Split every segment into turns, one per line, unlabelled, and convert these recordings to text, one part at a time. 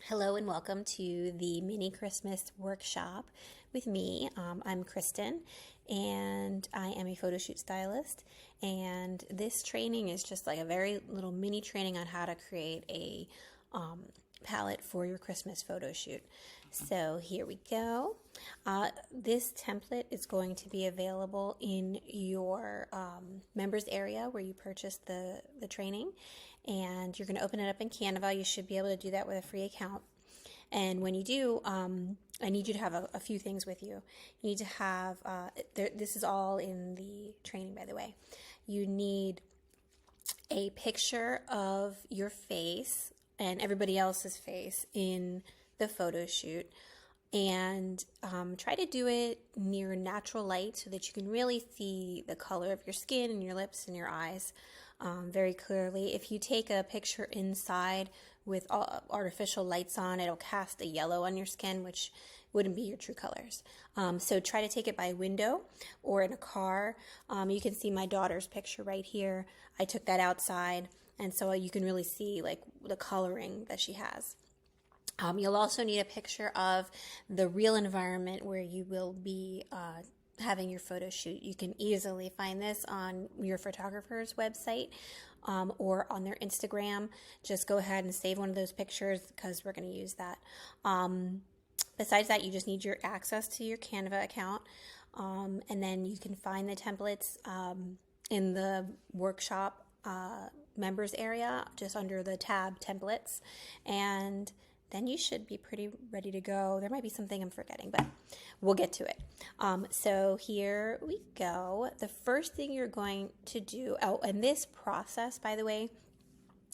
Hello and welcome to the mini Christmas workshop with me. I'm Kristen and I am a photo shoot stylist, and this training is just like a very little mini training on how to create a palette for your Christmas photo shoot. So here we go. This template is going to be available in your members area where you purchased the training, and you're going to open it up in Canva. You should be able to do that with a free account. And when you do, I need you to have a few things with you. You need to have, this is all in the training, by the way. You need a picture of your face and everybody else's face in the photo shoot, and try to do it near natural light so that you can really see the color of your skin and your lips and your eyes very clearly. If you take a picture inside with artificial lights on, it'll cast a yellow on your skin, which wouldn't be your true colors. So try to take it by window or in a car. You can see my daughter's picture right here. I took that outside, and so you can really see like the coloring that she has. You'll also need a picture of the real environment where you will be having your photo shoot. You can easily find this on your photographer's website or on their Instagram. Just go ahead and save one of those pictures because we're going to use that. Besides that, you just need your access to your Canva account, and then you can find the templates in the workshop members area, just under the tab templates, and then you should be pretty ready to go. There might be something I'm forgetting, but we'll get to it. So here we go. The first thing you're going to do, and this process, by the way,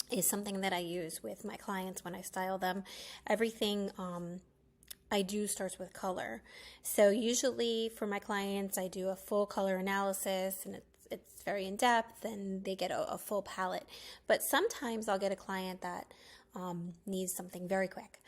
is something that I use with my clients when I style them. Everything I do starts with color. So usually for my clients, I do a full color analysis, and it's very in depth, and they get a full palette. But sometimes I'll get a client that needs something very quick.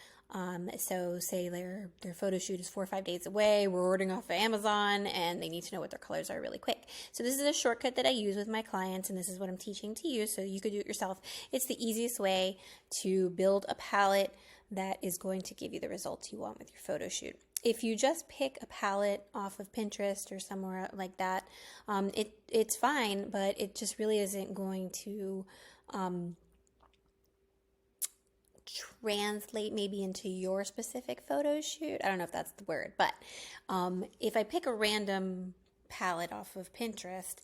So say their photo shoot is 4 or 5 days away, we're ordering off of Amazon, and they need to know what their colors are really quick. So this is a shortcut that I use with my clients, and this is what I'm teaching to you, so you could do it yourself. It's the easiest way to build a palette that is going to give you the results you want with your photo shoot. If you just pick a palette off of Pinterest or somewhere like that, it's fine, but it just really isn't going to translate maybe into your specific photo shoot. I don't know if that's the word, but if I pick a random palette off of Pinterest,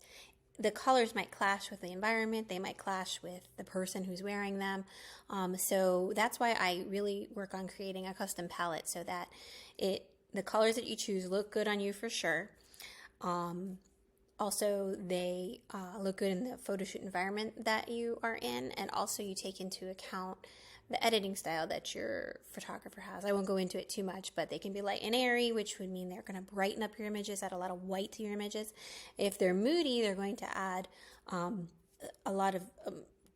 the colors might clash with the environment, they might clash with the person who's wearing them. So that's why I really work on creating a custom palette so that the colors that you choose look good on you for sure. Also, they look good in the photo shoot environment that you are in, and also you take into account the editing style that your photographer has. I won't go into it too much, but they can be light and airy, which would mean they're going to brighten up your images, add a lot of white to your images. If they're moody, they're going to add a lot of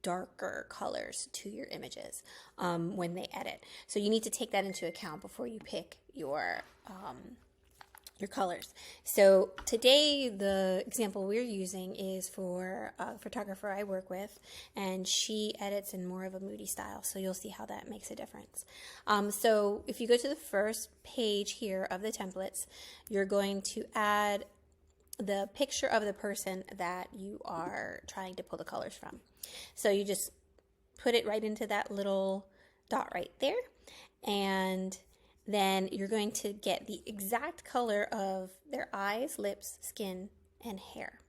darker colors to your images when they edit. So you need to take that into account before you pick your colors. So today the example we're using is for a photographer I work with, and she edits in more of a moody style, so you'll see how that makes a difference. So if you go to the first page here of the templates, you're going to add the picture of the person that you are trying to pull the colors from. So you just put it right into that little dot right there, and then you're going to get the exact color of their eyes, lips, skin, and hair.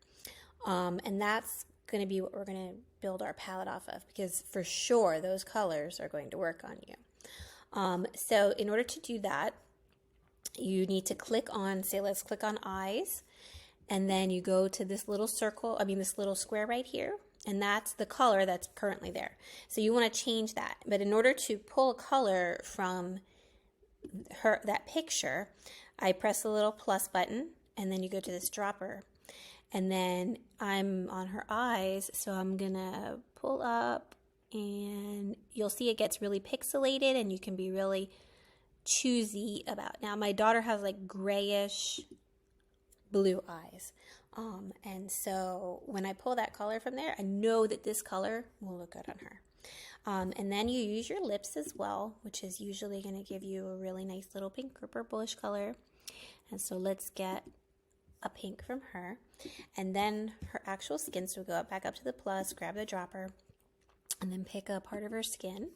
And that's going to be what we're going to build our palette off of, because for sure those colors are going to work on you. So in order to do that, you need to click on, let's click on eyes, and then you go to this little this little square right here, and that's the color that's currently there. So you want to change that. But in order to pull a color from that picture, I press the little plus button, and then you go to this dropper, and then I'm on her eyes, so I'm gonna pull up, and you'll see it gets really pixelated, and you can be really choosy about. Now my daughter has like grayish blue eyes, and so when I pull that color from there, I know that this color will look good on her. And then you use your lips as well, which is usually going to give you a really nice little pink or purplish color. And so let's get a pink from her. And then her actual skin, so go back up to the plus, grab the dropper, and then pick a part of her skin.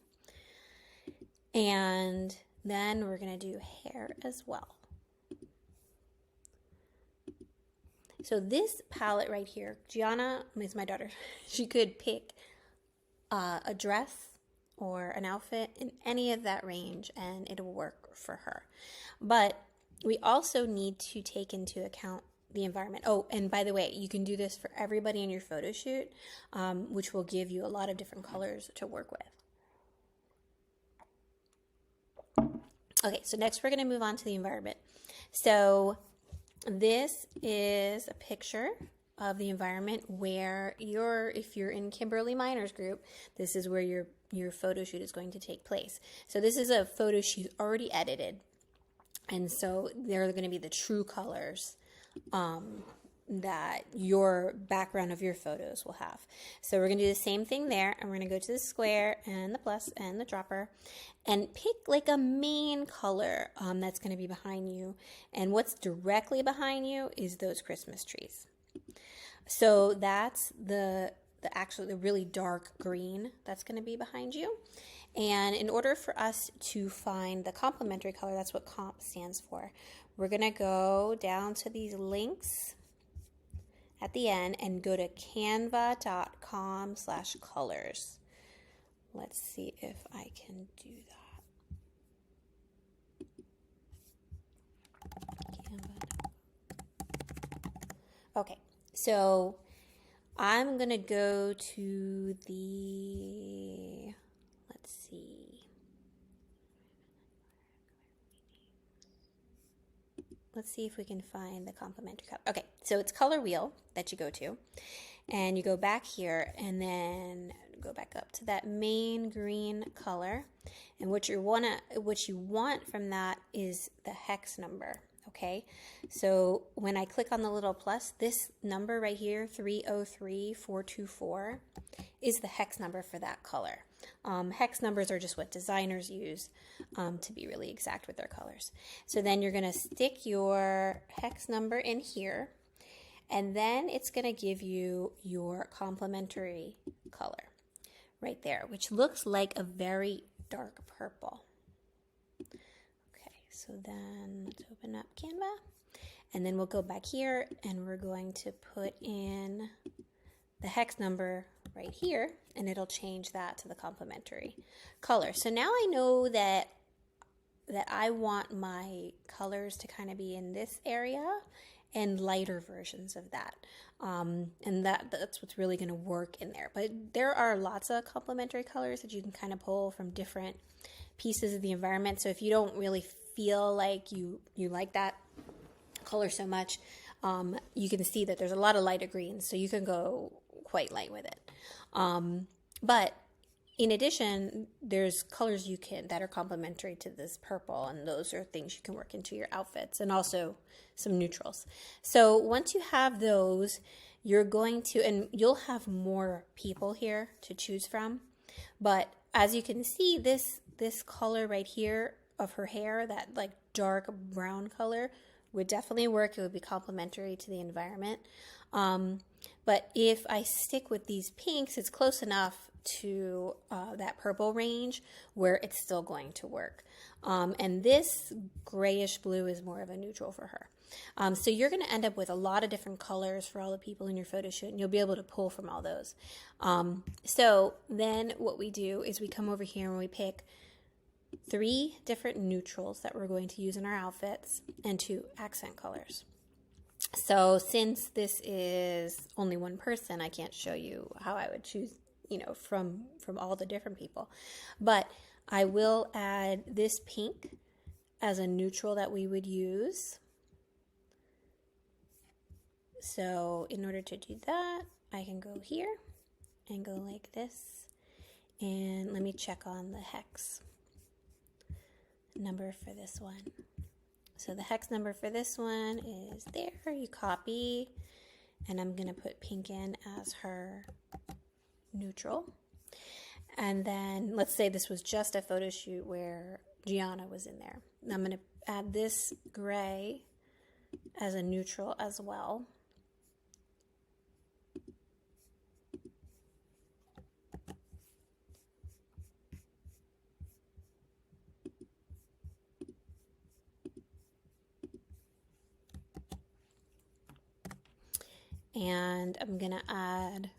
And then we're going to do hair as well. So this palette right here, Gianna is my daughter. She could pick a dress or an outfit in any of that range and it'll work for her. But we also need to take into account the environment. Oh, and by the way, you can do this for everybody in your photo shoot, which will give you a lot of different colors to work with. Okay, so next we're going to move on to the environment. So this is a picture of the environment where if you're in Kimberly Miner's group, this is where your photo shoot is going to take place. So this is a photo shoot already edited. And so they're going to be the true colors that your background of your photos will have. So we're going to do the same thing there, and we're going to go to the square and the plus and the dropper and pick like a main color that's going to be behind you. And what's directly behind you is those Christmas trees. So that's the really dark green that's going to be behind you. And in order for us to find the complementary color, that's what comp stands for, we're going to go down to these links at the end and go to canva.com/colors. Let's see if I can do that. Okay, so I'm going to go to the, let's see. Let's see if we can find the complementary color. Okay, so it's color wheel that you go to, and you go back here and then go back up to that main green color. And what you want from that is the hex number. Okay, so when I click on the little plus, this number right here, 303424, is the hex number for that color. Hex numbers are just what designers use to be really exact with their colors. So then you're going to stick your hex number in here, and then it's going to give you your complementary color right there, which looks like a very dark purple. So then let's open up Canva, and then we'll go back here and we're going to put in the hex number right here, and it'll change that to the complementary color. So now I know that I want my colors to kind of be in this area and lighter versions of that. And that's what's really going to work in there. But there are lots of complementary colors that you can kind of pull from different pieces of the environment. So if you don't really feel like you like that color so much, you can see that there's a lot of lighter greens, so you can go quite light with it. But in addition, there's colors that are complementary to this purple, and those are things you can work into your outfits, and also some neutrals. So once you have those, you're going to, and you'll have more people here to choose from. But as you can see, this color right here of her hair, that like dark brown color, would definitely work. It would be complementary to the environment. But if I stick with these pinks, it's close enough to that purple range where it's still going to work. And this grayish blue is more of a neutral for her. So you're going to end up with a lot of different colors for all the people in your photo shoot, and you'll be able to pull from all those. So then what we do is we come over here and we pick 3 different neutrals that we're going to use in our outfits and 2 accent colors. So since this is only one person, I can't show you how I would choose, from all the different people. But I will add this pink as a neutral that we would use. So in order to do that, I can go here and go like this. And let me check on the hex number for this one. So the hex number for this one is there. You copy, and I'm going to put pink in as her neutral. And then let's say this was just a photo shoot where Gianna was in there. I'm going to add this gray as a neutral as well. And I'm going to add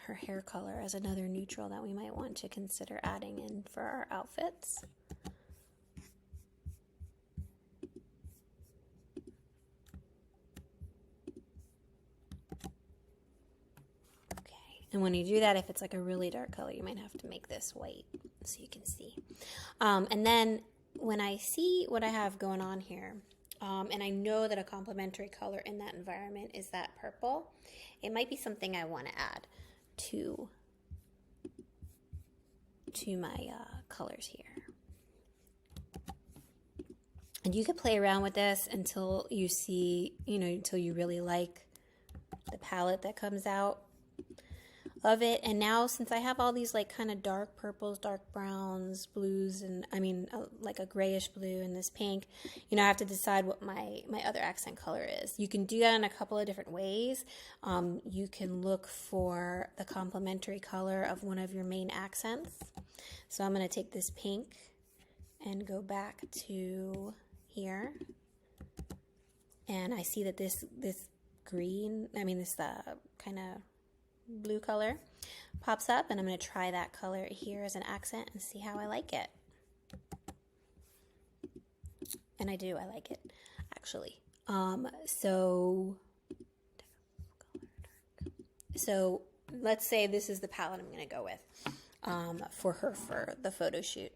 her hair color as another neutral that we might want to consider adding in for our outfits. Okay, and when you do that, if it's like a really dark color, you might have to make this white so you can see. And then when I see what I have going on here, and I know that a complementary color in that environment is that purple, it might be something I want to add to my colors here. And you could play around with this until you see, until you really like the palette that comes out of it. And now, since I have all these like kind of dark purples, dark browns, blues, and like a grayish blue and this pink, I have to decide what my other accent color is. You can do that in a couple of different ways. You can look for the complementary color of one of your main accents. So I'm going to take this pink and go back to here. And I see that this green, this kind of blue color pops up, and I'm going to try that color here as an accent and see how I like it. And I like it actually. So let's say this is the palette I'm going to go with for the photo shoot.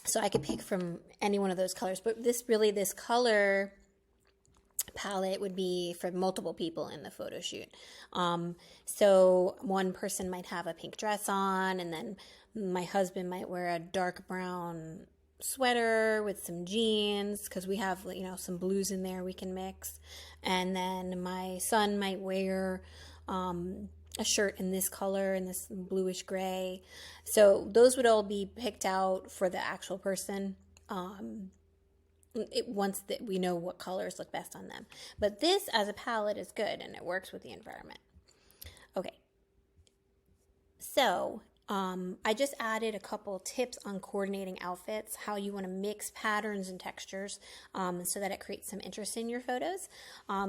So I could pick from any one of those colors, but this color palette would be for multiple people in the photo shoot. So one person might have a pink dress on, and then my husband might wear a dark brown sweater with some jeans, because we have some blues in there we can mix. And then my son might wear a shirt in this color, in this bluish gray. So those would all be picked out for the actual person once that we know what colors look best on them. But this as a palette is good, and it works with the environment. Okay, so I just added a couple tips on coordinating outfits, how you want to mix patterns and textures so that it creates some interest in your photos.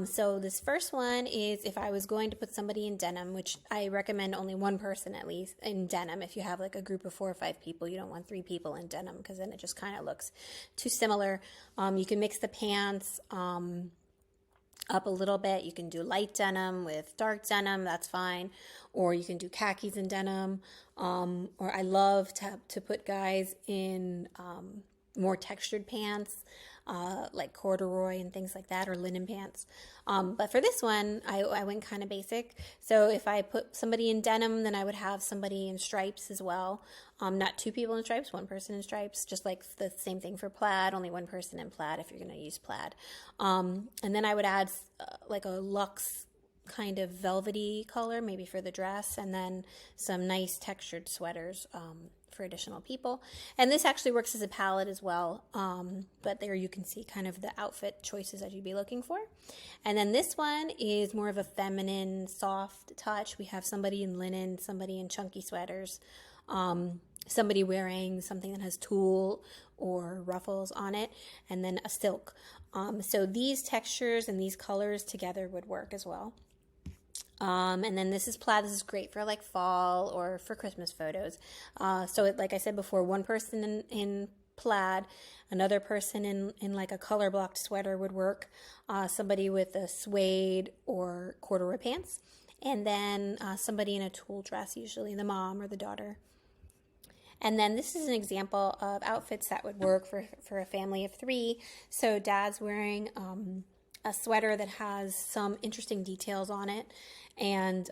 So this first one is if I was going to put somebody in denim, which I recommend only one person at least in denim. If you have like a group of 4 or 5 people, you don't want 3 people in denim, because then it just kind of looks too similar. You can mix the pants up a little bit. You can do light denim with dark denim, that's fine. Or you can do khakis and denim. Or I love to put guys in more textured pants, like corduroy and things like that, or linen pants. But for this one, I went kind of basic. So if I put somebody in denim, then I would have somebody in stripes as well. Not 2 people in stripes, 1 person in stripes, just like the same thing for plaid, only 1 person in plaid if you're going to use plaid. And then I would add like a luxe kind of velvety color, maybe for the dress, and then some nice textured sweaters for additional people. And this actually works as a palette as well, but there you can see kind of the outfit choices that you'd be looking for. And then this one is more of a feminine, soft touch. We have somebody in linen, somebody in chunky sweaters, somebody wearing something that has tulle or ruffles on it, and then a silk. So these textures and these colors together would work as well. And then this is plaid. This is great for like fall or for Christmas photos. So like I said before, 1 person in plaid, another person in like a color blocked sweater would work, somebody with a suede or corduroy pants, and then somebody in a tulle dress, usually the mom or the daughter. And then this is an example of outfits that would work for a family of 3. So dad's wearing a sweater that has some interesting details on it, and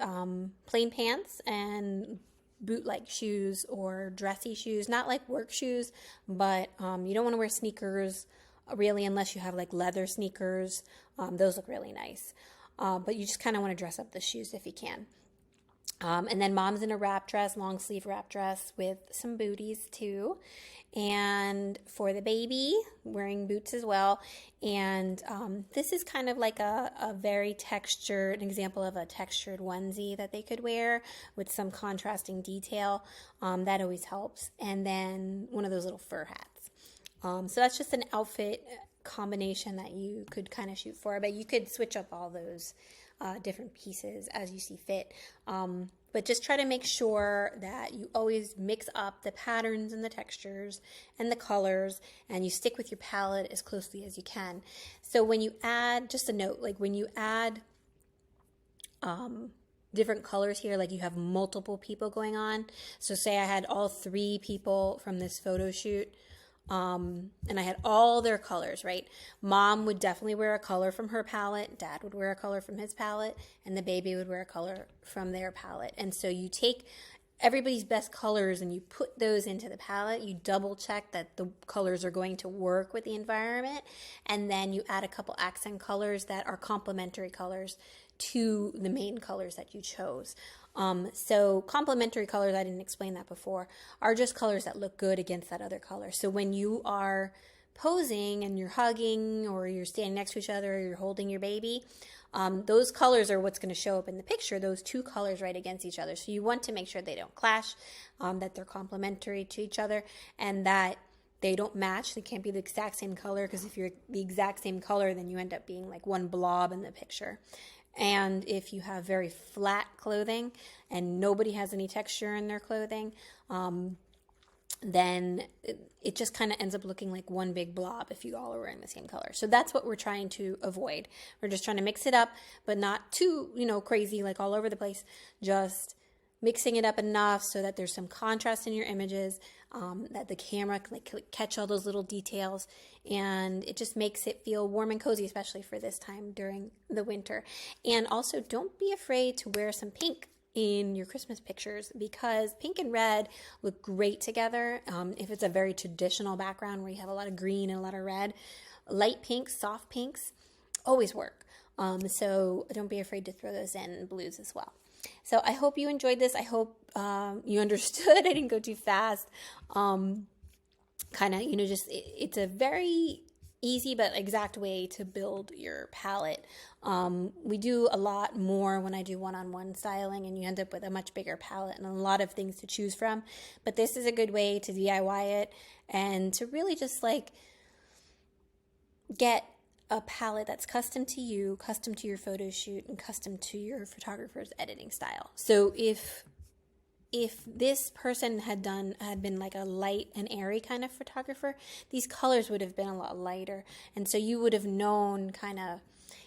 plain pants and boot-like shoes or dressy shoes, not like work shoes, but you don't want to wear sneakers really unless you have like leather sneakers. Those look really nice, but you just kind of want to dress up the shoes if you can. And then mom's in a wrap dress, long sleeve wrap dress with some booties too. And for the baby, wearing boots as well. And this is kind of like a very textured, an example of a textured onesie that they could wear with some contrasting detail. That always helps. And then one of those little fur hats. So that's just an outfit combination that you could kind of shoot for, but you could switch up all those different pieces as you see fit. But just try to make sure that you always mix up the patterns and the textures and the colors, and you stick with your palette as closely as you can. So when you add, just a note, like when you add different colors here, like you have multiple people going on. So say I had all 3 people from this photo shoot, and I had all their colors, right? Mom would definitely wear a color from her palette, dad would wear a color from his palette, and the baby would wear a color from their palette. And so you take everybody's best colors and you put those into the palette. You double check that the colors are going to work with the environment, and then you add a couple accent colors that are complementary colors to the main colors that you chose. So complementary colors, I didn't explain that before, are just colors that look good against that other color. So when you are posing and you're hugging or you're standing next to each other or you're holding your baby, those colors are what's going to show up in the picture, those 2 colors right against each other. So you want to make sure they don't clash, that they're complementary to each other, and that they don't match. They can't be the exact same color, because if you're the exact same color, then you end up being like one blob in the picture. And if you have very flat clothing and nobody has any texture in their clothing, then it just kind of ends up looking like one big blob if you all are wearing the same color. So that's what we're trying to avoid. We're just trying to mix it up, but not too, crazy, like all over the place. Just mixing it up enough so that there's some contrast in your images, that the camera can catch all those little details, and it just makes it feel warm and cozy, especially for this time during the winter. And also, don't be afraid to wear some pink in your Christmas pictures, because pink and red look great together. If it's a very traditional background where you have a lot of green and a lot of red, light pinks, soft pinks always work. So don't be afraid to throw those in, blues as well. So I hope you enjoyed this. I hope you understood. I didn't go too fast. It's a very easy but exact way to build your palette. We do a lot more when I do one-on-one styling, and you end up with a much bigger palette and a lot of things to choose from. But this is a good way to DIY it and to really just get a palette that's custom to you, custom to your photo shoot, and custom to your photographer's editing style. So if this person had been like a light and airy kind of photographer, these colors would have been a lot lighter, and so you would have known kind of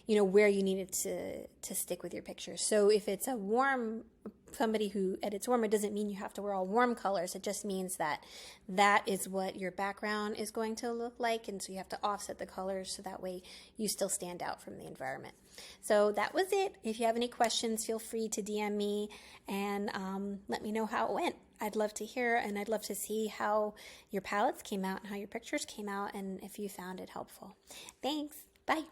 where you needed to stick with your pictures. So if it's a warm, somebody who edits warm, it doesn't mean you have to wear all warm colors. It just means that is what your background is going to look like, and so you have to offset the colors so that way you still stand out from the environment. So that was it. If you have any questions, feel free to DM me and let me know how it went. I'd love to hear, and I'd love to see how your palettes came out and how your pictures came out, and if you found it helpful. Thanks. Bye.